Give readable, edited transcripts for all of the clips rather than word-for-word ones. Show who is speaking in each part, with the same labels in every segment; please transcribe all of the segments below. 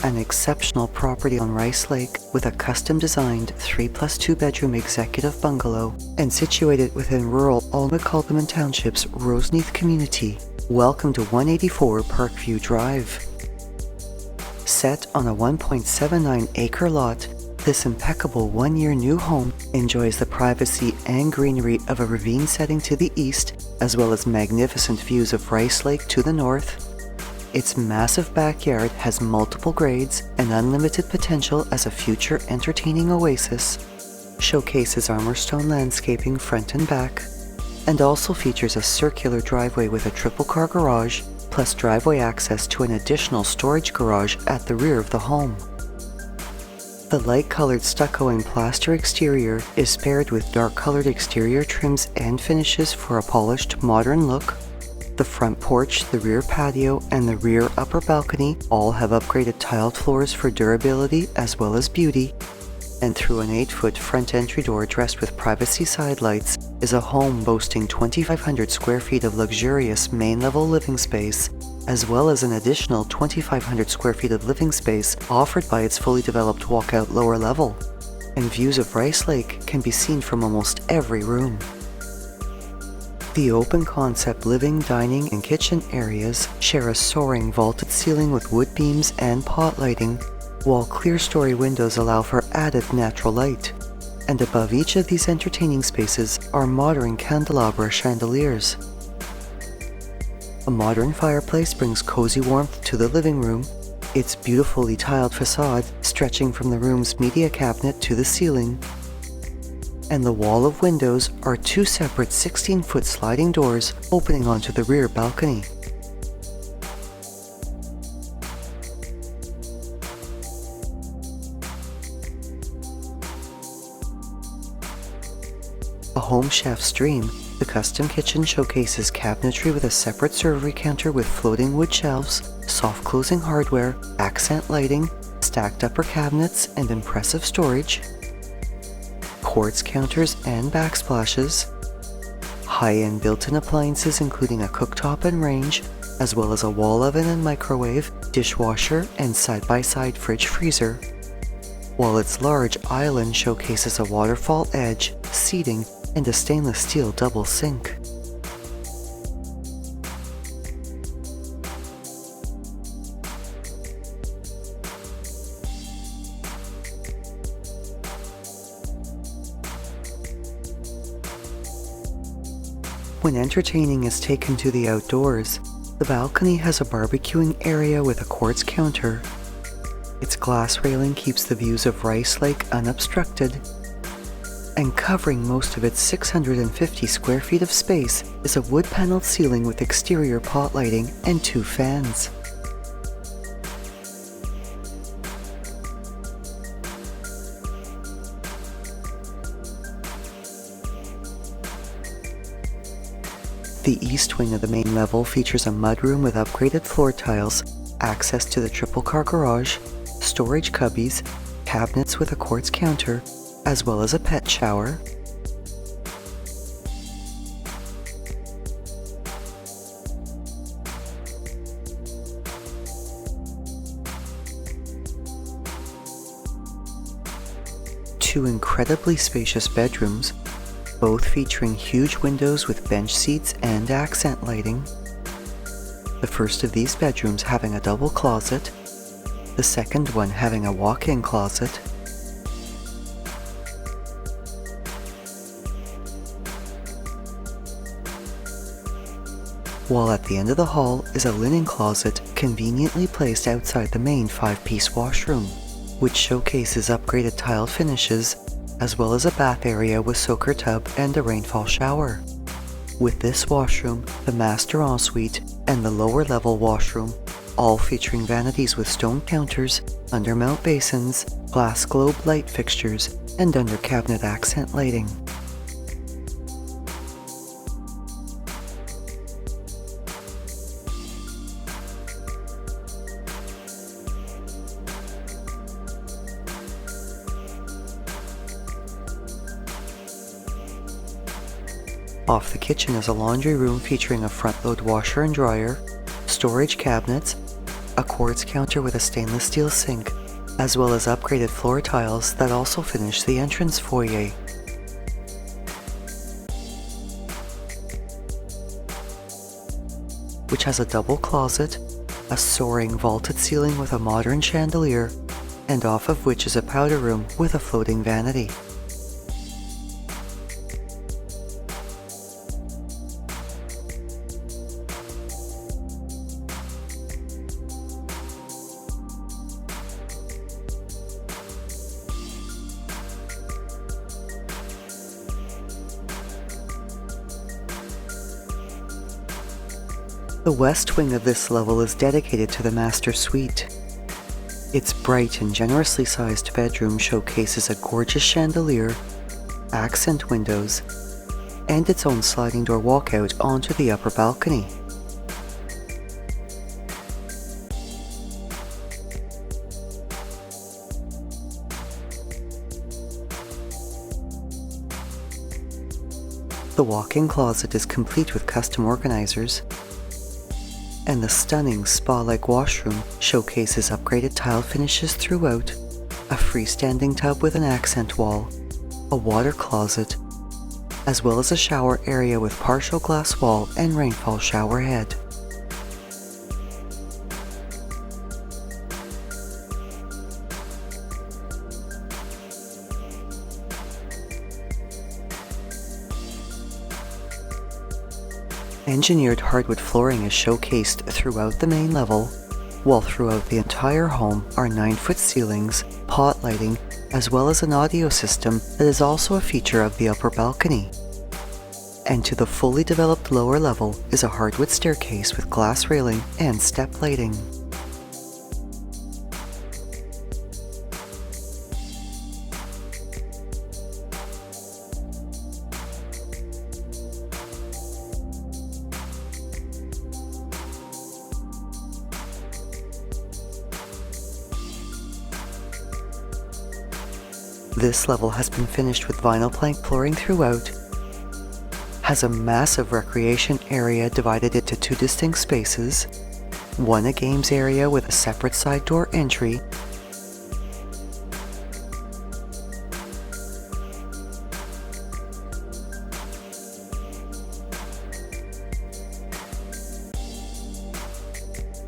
Speaker 1: An exceptional property on Rice Lake with a custom-designed 3+2 bedroom executive bungalow and situated within rural Alnwick, Haldimand Township's Roseneath community. Welcome to 184 Parkview Drive. Set on a 1.79 acre lot, this impeccable one-year new home enjoys the privacy and greenery of a ravine setting to the east, as well as magnificent views of Rice Lake to the north. Its massive backyard has multiple grades and unlimited potential as a future entertaining oasis, showcases armour stone landscaping front and back, and also features a circular driveway with a triple-car garage, plus driveway access to an additional storage garage at the rear of the home. The light-colored stucco and plaster exterior is paired with dark-colored exterior trims and finishes for a polished, modern look. The front porch, the rear patio, and the rear upper balcony all have upgraded tiled floors for durability as well as beauty. And through an 8-foot front entry door dressed with privacy side lights is a home boasting 2,500 square feet of luxurious main-level living space, as well as an additional 2,500 square feet of living space offered by its fully developed walkout lower level. And views of Rice Lake can be seen from almost every room. The open concept living, dining, and kitchen areas share a soaring vaulted ceiling with wood beams and pot lighting, while clear story windows allow for added natural light. And above each of these entertaining spaces are modern candelabra chandeliers. A modern fireplace brings cozy warmth to the living room, its beautifully tiled facade stretching from the room's media cabinet to the ceiling. And the wall of windows are 2 separate 16-foot sliding doors opening onto the rear balcony. A home chef's dream, the custom kitchen showcases cabinetry with a separate servery counter with floating wood shelves, soft closing hardware, accent lighting, stacked upper cabinets, and impressive storage. Quartz counters and backsplashes, high-end built-in appliances including a cooktop and range, as well as a wall oven and microwave, dishwasher, and side-by-side fridge freezer, while its large island showcases a waterfall edge, seating, and a stainless steel double sink. When entertaining is taken to the outdoors, the balcony has a barbecuing area with a quartz counter. Its glass railing keeps the views of Rice Lake unobstructed, and covering most of its 650 square feet of space is a wood-paneled ceiling with exterior pot lighting and 2 fans. The east wing of the main level features a mudroom with upgraded floor tiles, access to the triple-car garage, storage cubbies, cabinets with a quartz counter, as well as a pet shower. Two incredibly spacious bedrooms, both featuring huge windows with bench seats and accent lighting. The first of these bedrooms having a double closet, the second one having a walk-in closet. While at the end of the hall is a linen closet conveniently placed outside the main 5-piece washroom, which showcases upgraded tiled finishes, as well as a bath area with soaker tub and a rainfall shower. With this washroom, the master ensuite, and the lower level washroom, all featuring vanities with stone counters, undermount basins, glass globe light fixtures, and under cabinet accent lighting. Off the kitchen is a laundry room featuring a front-load washer and dryer, storage cabinets, a quartz counter with a stainless steel sink, as well as upgraded floor tiles that also finish the entrance foyer. Which has a double closet, a soaring vaulted ceiling with a modern chandelier, and off of which is a powder room with a floating vanity. The west wing of this level is dedicated to the master suite. Its bright and generously sized bedroom showcases a gorgeous chandelier, accent windows, and its own sliding door walkout onto the upper balcony. The walk-in closet is complete with custom organizers, and the stunning spa-like washroom showcases upgraded tile finishes throughout, a freestanding tub with an accent wall, a water closet, as well as a shower area with partial glass wall and rainfall shower head. Engineered hardwood flooring is showcased throughout the main level, while throughout the entire home are 9-foot ceilings, pot lighting, as well as an audio system that is also a feature of the upper balcony. And to the fully developed lower level is a hardwood staircase with glass railing and step lighting. This level has been finished with vinyl plank flooring throughout, has a massive recreation area divided into 2 distinct spaces, one a games area with a separate side door entry,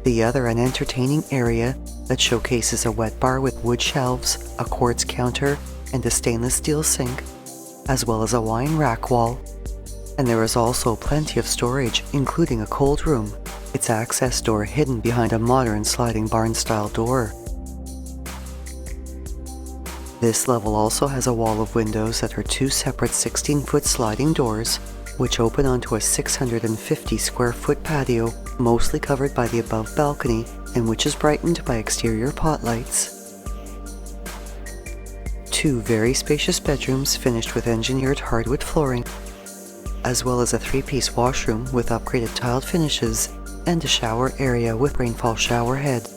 Speaker 1: the other an entertaining area that showcases a wet bar with wood shelves, a quartz counter, and a stainless steel sink, as well as a wine rack wall. And there is also plenty of storage, including a cold room, its access door hidden behind a modern sliding barn-style door. This level also has a wall of windows that are 2 separate 16-foot sliding doors, which open onto a 650 square foot patio, mostly covered by the above balcony, and which is brightened by exterior pot lights. 2 very spacious bedrooms finished with engineered hardwood flooring, as well as a 3-piece washroom with upgraded tiled finishes and a shower area with rainfall shower head.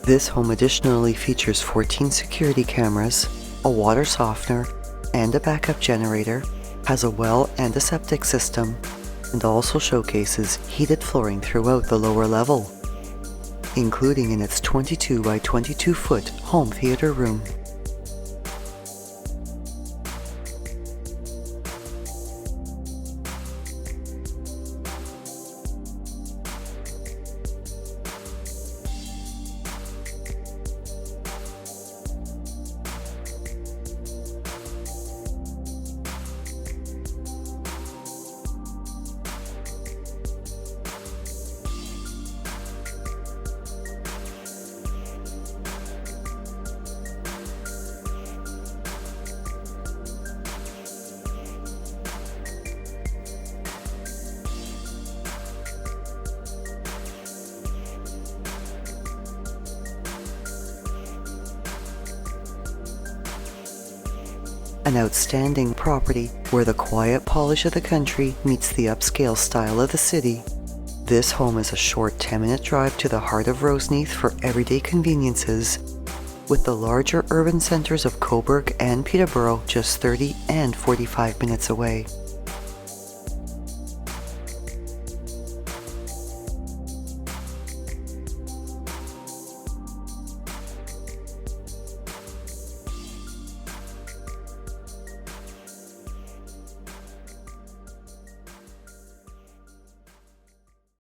Speaker 1: This home additionally features 14 security cameras, a water softener, and a backup generator, has a well and a septic system, and also showcases heated flooring throughout the lower level, including in its 22 by 22 foot home theater room. an outstanding property where the quiet polish of the country meets the upscale style of the city. This home is a short 10-minute drive to the heart of Roseneath for everyday conveniences, with the larger urban centers of Cobourg and Peterborough just 30 and 45 minutes away.